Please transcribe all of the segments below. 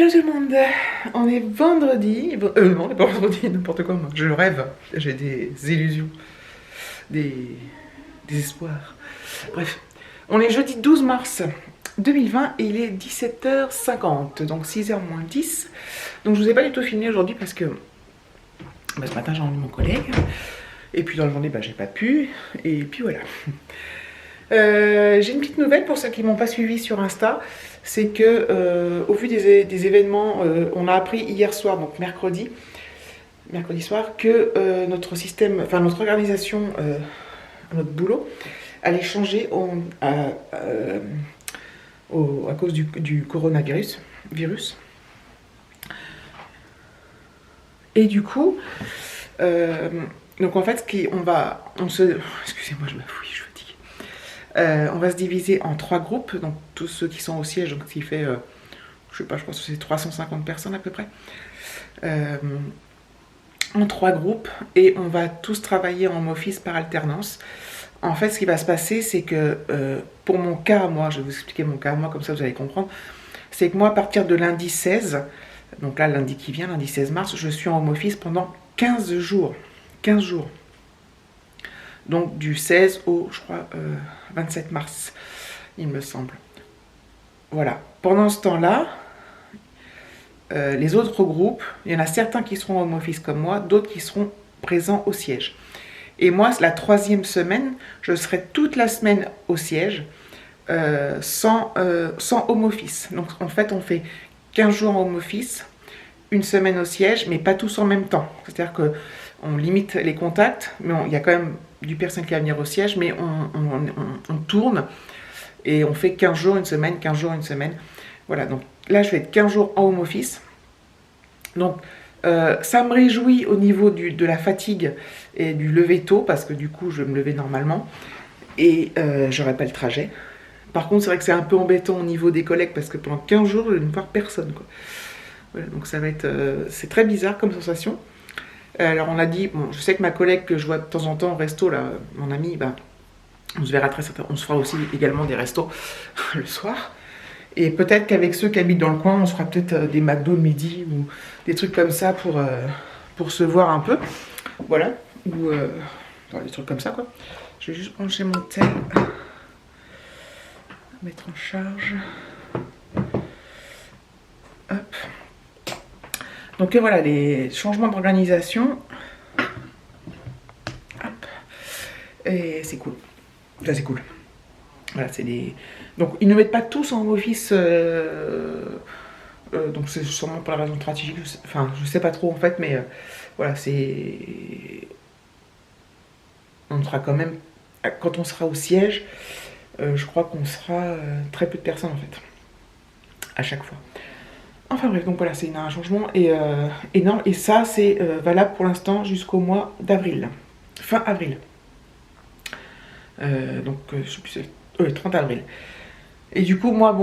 Hello tout le monde, on est vendredi, non on n'est pas vendredi, n'importe quoi, moi. Je rêve, j'ai des illusions, des espoirs. Bref, on est jeudi 12 mars 2020 et il est 17h50, donc 6h moins 10. Donc je vous ai pas du tout filmé aujourd'hui parce que ce matin j'ai emmené mon collègue, et puis dans la journée j'ai pas pu, et puis voilà. J'ai une petite nouvelle pour ceux qui m'ont pas suivi sur Insta, c'est que au vu des événements, on a appris hier soir, donc mercredi soir, que notre système, enfin notre organisation, notre boulot, allait changer à cause du coronavirus. Et du coup, donc en fait, excusez-moi, je m'affouille, je suis fatiguée. On va se diviser en 3 groupes, donc tous ceux qui sont au siège, donc ce qui fait, je sais pas, je pense que c'est 350 personnes à peu près, en 3 groupes, et on va tous travailler en home office par alternance. En fait, ce qui va se passer, c'est que pour mon cas, moi, je vais vous expliquer mon cas, moi, comme ça vous allez comprendre, c'est que moi, à partir de lundi 16, donc là, lundi qui vient, lundi 16 mars, je suis en home office pendant 15 jours. 15 jours. Donc du 16 au, je crois, 27 mars, il me semble. Voilà. Pendant ce temps-là, les autres groupes, il y en a certains qui seront en home office comme moi, d'autres qui seront présents au siège. Et moi, la 3e semaine, je serai toute la semaine au siège, sans home office. Donc en fait, on fait 15 jours en home office, une semaine au siège, mais pas tous en même temps. C'est-à-dire qu'on limite les contacts, mais il y a quand même du personnel qui va venir au siège, mais on tourne et on fait 15 jours, une semaine, 15 jours, une semaine. Voilà, donc là, je vais être 15 jours en home office. Donc, ça me réjouit au niveau de la fatigue et du lever tôt, parce que du coup, je vais me lever normalement et j'aurai pas le trajet. Par contre, c'est vrai que c'est un peu embêtant au niveau des collègues, parce que pendant 15 jours, je vais ne voir personne, quoi. Voilà, donc ça va être, c'est très bizarre comme sensation. Alors on a dit, bon, je sais que ma collègue que je vois de temps en temps au resto, là, mon amie, on se verra très certainement, on se fera aussi également des restos le soir. Et peut-être qu'avec ceux qui habitent dans le coin, on se fera peut-être des McDo le midi ou des trucs comme ça pour se voir un peu. Voilà, ou des trucs comme ça, quoi. Je vais juste brancher mon tel, mettre en charge. Hop. Donc voilà, les changements d'organisation. Hop. Et c'est cool. Ça, c'est cool. Voilà, c'est des... Donc, ils ne mettent pas tous en home office. Donc, c'est sûrement pour la raison stratégique. Je sais pas trop en fait, mais voilà, c'est... On sera quand même... Quand on sera au siège, je crois qu'on sera très peu de personnes en fait. À chaque fois. Enfin bref, donc voilà, c'est un changement énorme. Et ça, c'est valable pour l'instant jusqu'au mois d'avril. Fin avril. Donc, je sais plus, c'est 30 avril. Et du coup, moi,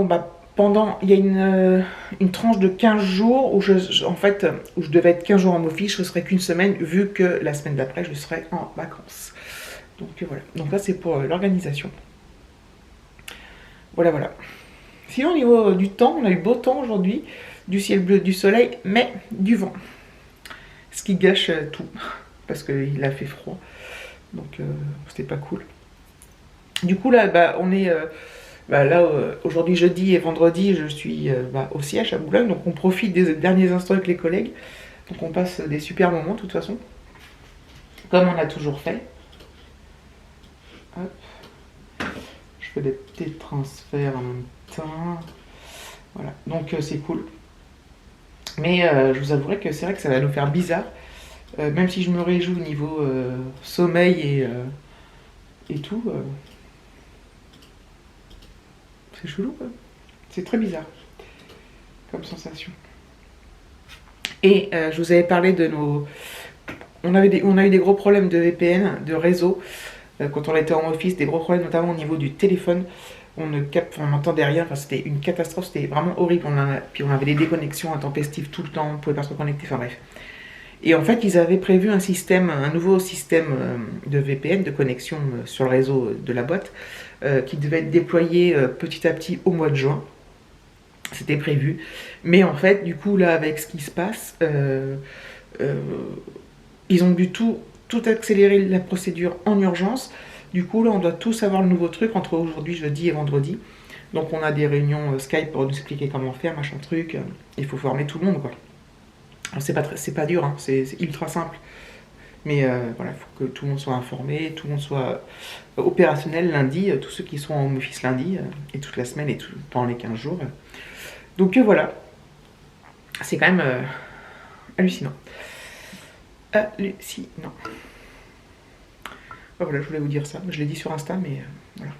il y a une tranche de 15 jours où où je devais être 15 jours en office, je ne serai qu'une semaine, vu que la semaine d'après, je serai en vacances. Donc voilà. Donc là, c'est pour l'organisation. Voilà, voilà. Sinon, au niveau du temps, on a eu beau temps aujourd'hui, du ciel bleu, du soleil, mais du vent. Ce qui gâche tout, parce qu'il a fait froid. Donc, c'était pas cool. Du coup, là, on est... aujourd'hui, jeudi et vendredi, je suis au siège à Boulogne, donc on profite des derniers instants avec les collègues. Donc on passe des super moments, de toute façon. Comme on a toujours fait. Hop. Je fais des petits transferts en même temps. Voilà, donc c'est cool. Mais je vous avouerai que c'est vrai que ça va nous faire bizarre. Même si je me réjouis au niveau sommeil et tout. C'est chelou, quoi. C'est très bizarre comme sensation. Et je vous avais parlé de nos... On a eu des gros problèmes de VPN, de réseau, quand on était en office, des gros problèmes notamment au niveau du téléphone. On n'entendait rien, enfin, c'était une catastrophe, c'était vraiment horrible. Puis on avait des déconnexions intempestives tout le temps, on ne pouvait pas se reconnecter, enfin bref. Et en fait, ils avaient prévu un nouveau système de VPN, de connexion sur le réseau de la boîte, qui devait être déployé petit à petit au mois de juin. C'était prévu. Mais en fait, du coup, là, avec ce qui se passe, ils ont dû tout accélérer la procédure en urgence. Du coup, là, on doit tous avoir le nouveau truc entre aujourd'hui, jeudi et vendredi. Donc, on a des réunions Skype pour nous expliquer comment faire, machin truc. Il faut former tout le monde, quoi. Alors, c'est pas dur, hein, c'est ultra simple. Mais voilà, il faut que tout le monde soit informé, tout le monde soit opérationnel lundi, tous ceux qui sont en home office lundi, et toute la semaine et pendant les 15 jours. Donc voilà, c'est quand même hallucinant. Hallucinant. Voilà, je voulais vous dire ça, je l'ai dit sur Insta, mais voilà.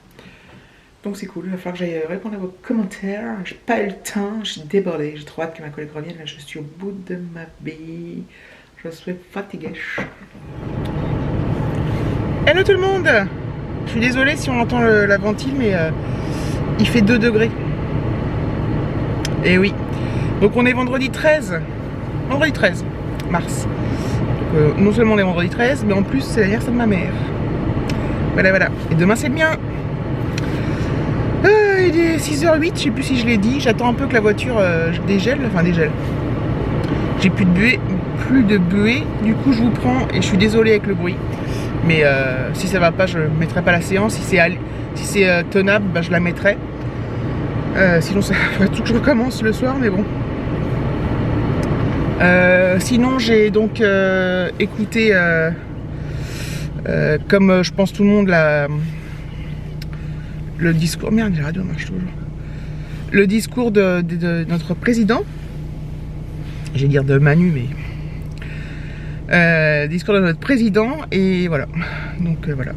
Donc c'est cool, il va falloir que j'aille répondre à vos commentaires. J'ai pas eu le temps, j'ai débordé, j'ai trop hâte que ma collègue revienne. Là, je suis au bout de ma vie. Je suis fatiguée. Hello tout le monde! Je suis désolée si on entend la ventile, mais il fait 2 degrés. Et oui. Donc on est vendredi 13. Vendredi 13 mars. Donc, non seulement on est vendredi 13, mais en plus c'est l'anniversaire de ma mère. Voilà, voilà. Et demain c'est le mien. Il est 6h08, je sais plus si je l'ai dit. J'attends un peu que la voiture dégèle. Enfin dégèle. J'ai plus de buée. Du coup je vous prends et je suis désolée avec le bruit. Mais si ça va pas, je mettrai pas la séance. Si c'est tenable, bah, je la mettrai. Sinon ça ferait tout que je recommence le soir, mais bon. Sinon j'ai donc écouté comme je pense tout le monde le discours, merde, la radio marche toujours, le discours de notre président, je vais dire de Manu, mais discours de notre président, et voilà, donc voilà,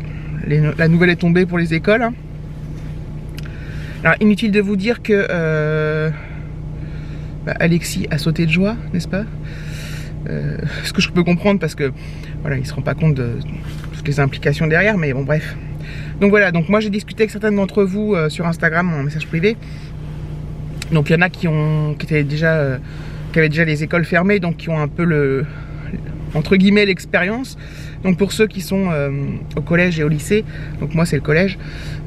la nouvelle est tombée pour les écoles, hein. Alors inutile de vous dire que Alexis a sauté de joie, n'est-ce pas? Ce que je peux comprendre, parce que voilà, il se rend pas compte de toutes les implications derrière, mais bon, bref. Donc voilà, donc moi j'ai discuté avec certaines d'entre vous sur Instagram en message privé. Donc il y en a qui avaient déjà les écoles fermées, donc qui ont un peu entre guillemets l'expérience. Donc pour ceux qui sont au collège et au lycée, donc moi c'est le collège,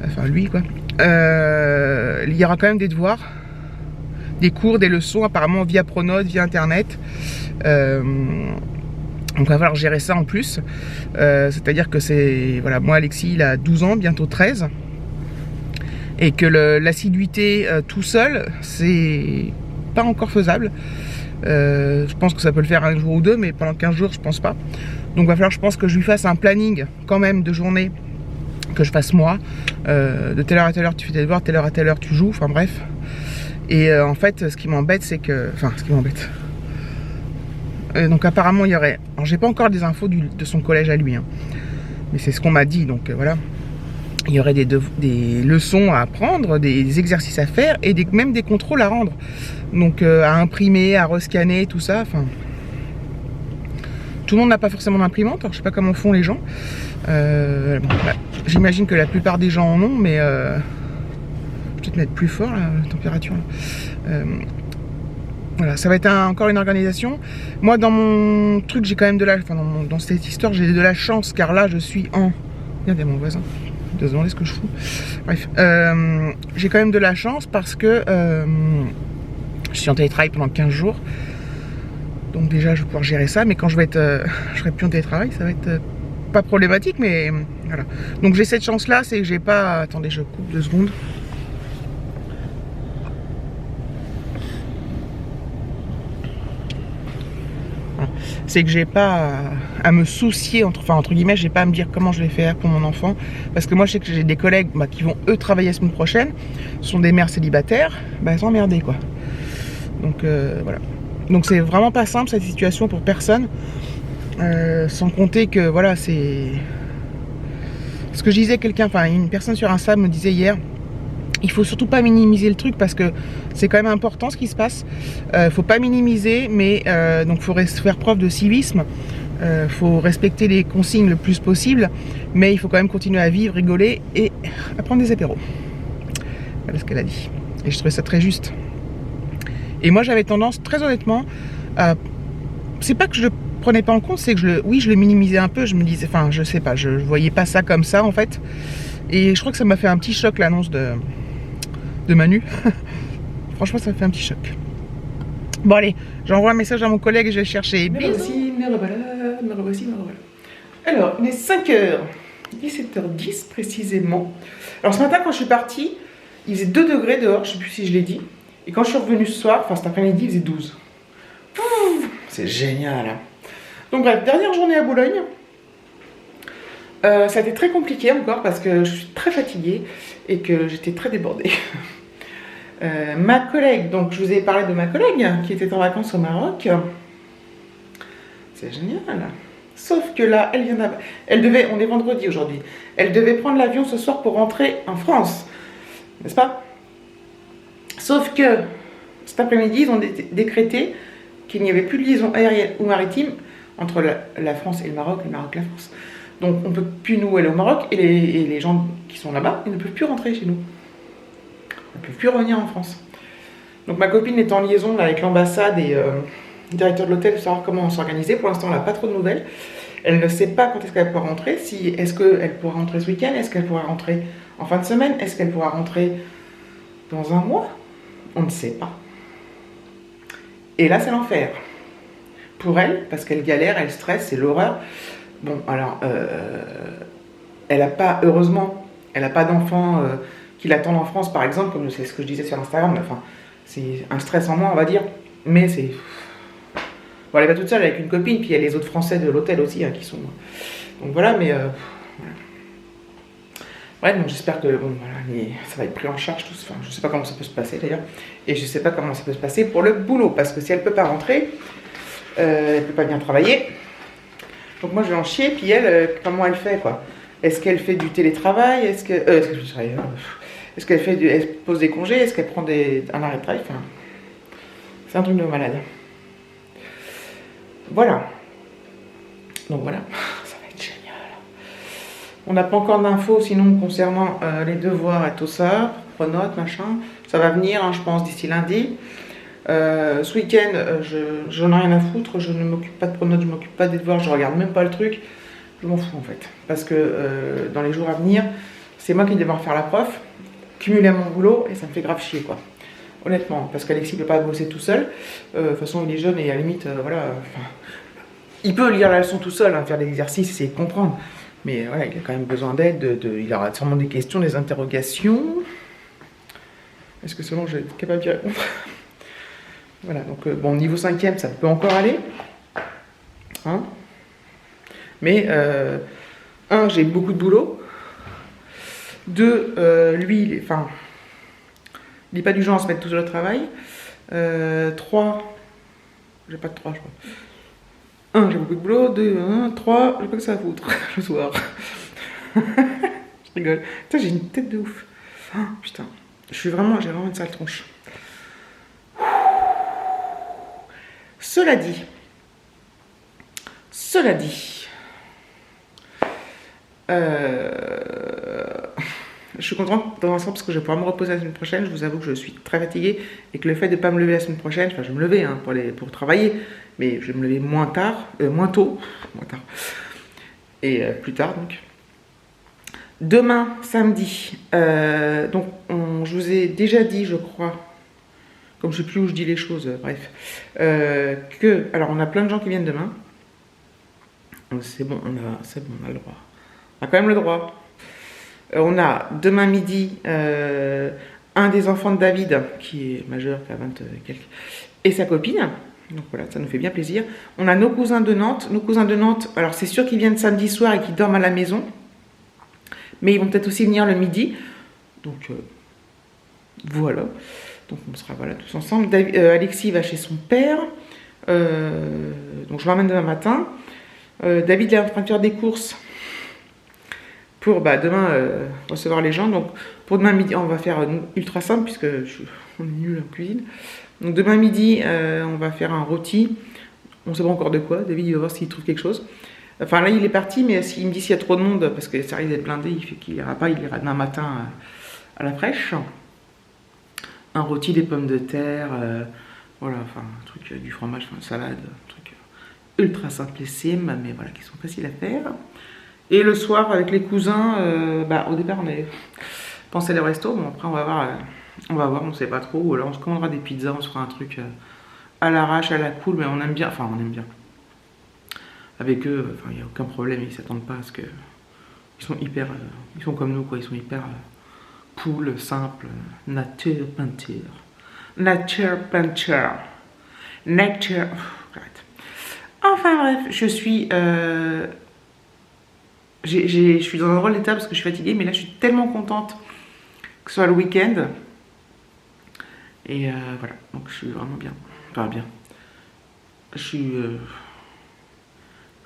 enfin lui quoi, il y aura quand même des devoirs, des cours, des leçons apparemment via Pronote, via internet. Donc il va falloir gérer ça en plus. C'est-à-dire que c'est... Voilà, moi Alexis il a 12 ans, bientôt 13. Et que l'assiduité tout seul, c'est pas encore faisable. Je pense que ça peut le faire un jour ou deux, mais pendant 15 jours je pense pas. Donc il va falloir, je pense, que je lui fasse un planning quand même de journée, que je fasse moi. De telle heure à telle heure tu fais tes devoirs, telle heure à telle heure tu joues, enfin bref. Et en fait ce qui m'embête c'est que... Enfin ce qui m'embête... donc apparemment il y aurait, alors j'ai pas encore des infos de son collège à lui, hein, mais c'est ce qu'on m'a dit, donc voilà, il y aurait des leçons à apprendre, des exercices à faire et même des contrôles à rendre, donc à imprimer, à rescanner, tout ça. Enfin, tout le monde n'a pas forcément d'imprimante, alors je sais pas comment font les gens. Bon, bah, j'imagine que la plupart des gens en ont, mais je vais peut-être mettre plus fort la température là. Voilà, ça va être encore une organisation. Moi, dans mon truc, j'ai quand même dans cette histoire, j'ai de la chance, car là, je suis en... Regardez mon voisin, il doit se demander ce que je fous. Bref, j'ai quand même de la chance parce que je suis en télétravail pendant 15 jours. Donc déjà, je vais pouvoir gérer ça, mais quand je serai plus en télétravail, ça va être pas problématique, mais voilà. Donc j'ai cette chance-là, c'est que j'ai pas... Attendez, je coupe 2 secondes. C'est que j'ai pas à me soucier, entre guillemets, j'ai pas à me dire comment je vais faire pour mon enfant, parce que moi je sais que j'ai des collègues qui vont eux travailler la semaine prochaine, ce sont des mères célibataires, elles sont emmerdées quoi. Donc voilà, donc c'est vraiment pas simple cette situation pour personne, sans compter que voilà, c'est ce que je disais, une personne sur Insta me disait hier, il faut surtout pas minimiser le truc parce que c'est quand même important ce qui se passe. Faut pas minimiser, mais donc faut faire preuve de civisme. Faut respecter les consignes le plus possible, mais il faut quand même continuer à vivre, rigoler et à prendre des apéros. Voilà ce qu'elle a dit. Et je trouvais ça très juste. Et moi j'avais tendance, très honnêtement, c'est pas que je le prenais pas en compte, c'est que je le minimisais un peu. Je me disais, enfin je sais pas, je voyais pas ça comme ça en fait. Et je crois que ça m'a fait un petit choc l'annonce de Manu. Franchement, ça me fait un petit choc. Bon, allez, j'envoie un message à mon collègue et je vais le chercher. Me revoici, me revoilà, me revoici, me revoilà. Alors, il est 5h, 17h10 précisément. Alors, ce matin, quand je suis partie, il faisait 2 degrés dehors, je ne sais plus si je l'ai dit. Et quand je suis revenue ce soir, enfin cet après-midi, il faisait 12. C'est génial. Hein. Donc, bref, dernière journée à Boulogne. Ça a été très compliqué encore parce que je suis très fatiguée et que j'étais très débordée. Ma collègue, donc je vous ai parlé de ma collègue qui était en vacances au Maroc. C'est génial. Sauf que là, elle devait, on est vendredi aujourd'hui, elle devait prendre l'avion ce soir pour rentrer en France, n'est-ce pas? Sauf que cet après-midi, ils ont décrété qu'il n'y avait plus de liaison aérienne ou maritime entre la France et le Maroc la France. Donc on ne peut plus nous aller au Maroc et les gens qui sont là-bas, ils ne peuvent plus rentrer chez nous. Ils ne peuvent plus revenir en France. Donc ma copine est en liaison là, avec l'ambassade et le directeur de l'hôtel pour savoir comment s'organiser. Pour l'instant, elle n'a pas trop de nouvelles. Elle ne sait pas quand est-ce qu'elle pourra rentrer. Est-ce qu'elle pourra rentrer ce week-end? Est-ce qu'elle pourra rentrer en fin de semaine? Est-ce qu'elle pourra rentrer dans un mois? On ne sait pas. Et là, c'est l'enfer. Pour elle, parce qu'elle galère, elle stresse, c'est l'horreur. Bon, alors, elle n'a pas, heureusement, elle n'a pas d'enfant qui l'attendent en France, par exemple, comme c'est ce que je disais sur Instagram. Enfin, c'est un stress en moins, on va dire. Mais c'est... Bon, elle n'est pas toute seule avec une copine, puis il y a les autres Français de l'hôtel aussi hein, qui sont... Donc voilà, mais... Voilà. Ouais, donc j'espère que bon, voilà, ça va être pris en charge, tout ça. Enfin, je ne sais pas comment ça peut se passer d'ailleurs. Et je ne sais pas comment ça peut se passer pour le boulot, parce que si elle ne peut pas rentrer, elle ne peut pas bien travailler. Donc moi je vais en chier, puis elle, comment elle fait quoi? Est-ce qu'elle fait du télétravail? Est-ce qu'elle fait elle pose des congés? Est-ce qu'elle prend un arrêt de travail? Enfin, c'est un truc de malade. Voilà. Donc voilà, ça va être génial. On n'a pas encore d'infos sinon concernant les devoirs et tout ça, pronotes, machin. Ça va venir, hein, je pense, d'ici lundi. Ce week-end, j'en ai rien à foutre, je ne m'occupe pas de pronotes, je ne m'occupe pas des devoirs, je regarde même pas le truc. Je m'en fous en fait. Parce que dans les jours à venir, c'est moi qui vais devoir faire la prof, cumuler à mon boulot, et ça me fait grave chier quoi. Honnêtement, parce qu'Alexis ne peut pas bosser tout seul. De toute façon, il est jeune et à la limite, voilà. Il peut lire la leçon tout seul, hein, faire des exercices, essayer de comprendre. Mais voilà, il a quand même besoin d'aide, il aura sûrement des questions, des interrogations. Est-ce que selon je vais être capable d'y répondre? Voilà, donc bon, niveau 5e, ça peut encore aller. Hein, mais, un, j'ai beaucoup de boulot. Deux, lui, il n'est pas du genre à se mettre tout seul au travail. 3, j'ai pas de 3, je crois. 1, j'ai beaucoup de boulot. 2, 1, 3, j'ai pas que ça à foutre le soir. Je rigole. Putain, j'ai une tête de ouf. Oh, putain, j'ai vraiment une sale tronche. Cela dit, je suis contente dans l'ensemble parce que je vais pouvoir me reposer la semaine prochaine. Je vous avoue que je suis très fatiguée et que le fait de ne pas me lever la semaine prochaine, enfin je vais me lever hein, pour travailler, mais je vais me lever moins tôt, et plus tard donc. Demain, samedi, donc je vous ai déjà dit, je crois, comme je ne sais plus où je dis les choses, bref, alors on a plein de gens qui viennent demain. C'est bon, on a le droit. On a quand même le droit. On a demain midi un des enfants de David, qui est majeur, qui a 20 quelques, et sa copine. Donc voilà, ça nous fait bien plaisir. On a nos cousins de Nantes. Alors c'est sûr qu'ils viennent samedi soir et qu'ils dorment à la maison. Mais ils vont peut-être aussi venir le midi. Donc voilà. Donc on sera voilà, tous ensemble. Alexis va chez son père. Donc je l'emmène demain matin. David est en train de faire des courses pour demain recevoir les gens. Donc pour demain midi, on va faire ultra simple puisque on est nul en cuisine. Donc demain midi, on va faire un rôti. On ne sait pas encore de quoi. David il va voir s'il trouve quelque chose. Enfin là il est parti, mais s'il me dit s'il y a trop de monde, parce que ça risque d'être blindé, il fait qu'il ira pas, il ira demain matin à la fraîche. Un rôti, des pommes de terre, voilà, enfin un truc, du fromage, enfin une salade, un truc ultra simplissime, mais voilà, qui sont faciles à faire. Et le soir avec les cousins, au départ on avait pensé aller au resto, bon après on va voir On va voir, on sait pas trop. Ou alors on se commandera des pizzas, on se fera un truc à l'arrache, à la cool, mais on aime bien. Enfin, on aime bien. Avec eux, il n'y a aucun problème, ils s'attendent pas à ce que. Ils sont hyper. Ils sont comme nous, quoi. Ils sont hyper cool, simples. Nature peinture. Nature peinture. Nature. J'arrête. Enfin bref, je suis. Je suis dans un drôle d'état parce que je suis fatiguée, mais là je suis tellement contente que ce soit le week-end. Et voilà, donc je suis vraiment bien. Enfin bien. Je suis.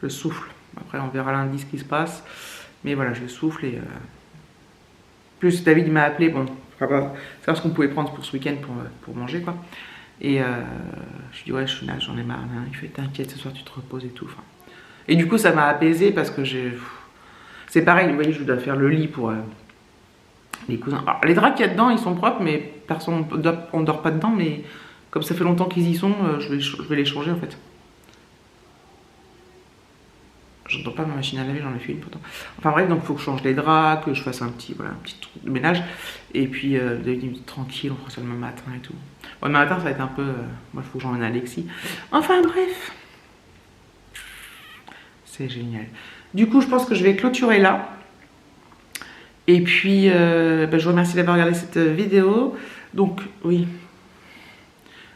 Je souffle. Après on verra lundi ce qui se passe. Mais voilà, je souffle et. Plus David m'a appelé, bon, savoir ce qu'on pouvait prendre pour ce week-end pour manger quoi. Et je lui dis ouais, je suis là, j'en ai marre. Hein. Il fait t'inquiète, ce soir tu te reposes et tout. Enfin. Et du coup ça m'a apaisé parce que j'ai. C'est pareil, vous voyez, je dois faire le lit pour les cousins. Alors, les draps qu'il y a dedans, ils sont propres, mais personne, on dort pas dedans, mais comme ça fait longtemps qu'ils y sont, je vais les changer en fait. J'entends pas ma machine à laver, j'en ai fait une pourtant. Enfin bref, donc il faut que je change les draps, que je fasse un petit truc de ménage. Et puis, David me dit tranquille, on fera ça demain matin et tout. Bon, demain matin, ça va être un peu. Moi, il faut que j'emmène Alexis. Enfin bref. C'est génial. Du coup, je pense que je vais clôturer là. Et puis, je vous remercie d'avoir regardé cette vidéo. Donc, oui.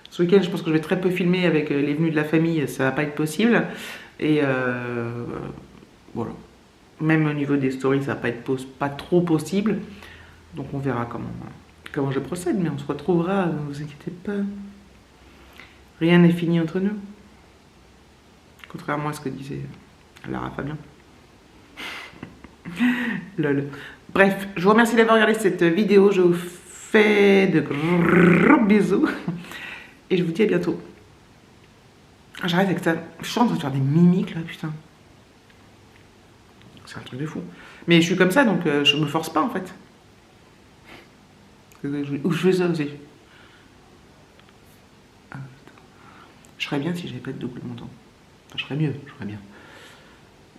Ce week-end, je pense que je vais très peu filmer avec les venus de la famille. Ça va pas être possible. Et voilà. Même au niveau des stories, ça va pas être pas trop possible. Donc, on verra comment je procède. Mais on se retrouvera, ne vous inquiétez pas. Rien n'est fini entre nous. Contrairement à ce que disait Lara Fabian. Lol. Bref, je vous remercie d'avoir regardé cette vidéo. Je vous fais de gros bisous. Et je vous dis à bientôt. J'arrête avec ça. Je suis en train de faire des mimiques là, putain. C'est un truc de fou. Mais je suis comme ça, donc je me force pas en fait. Ou je fais ça aussi. Ah, je serais bien si j'avais pas de double montant. Enfin, je serais mieux, je serais bien.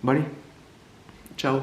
Bon allez. Ciao.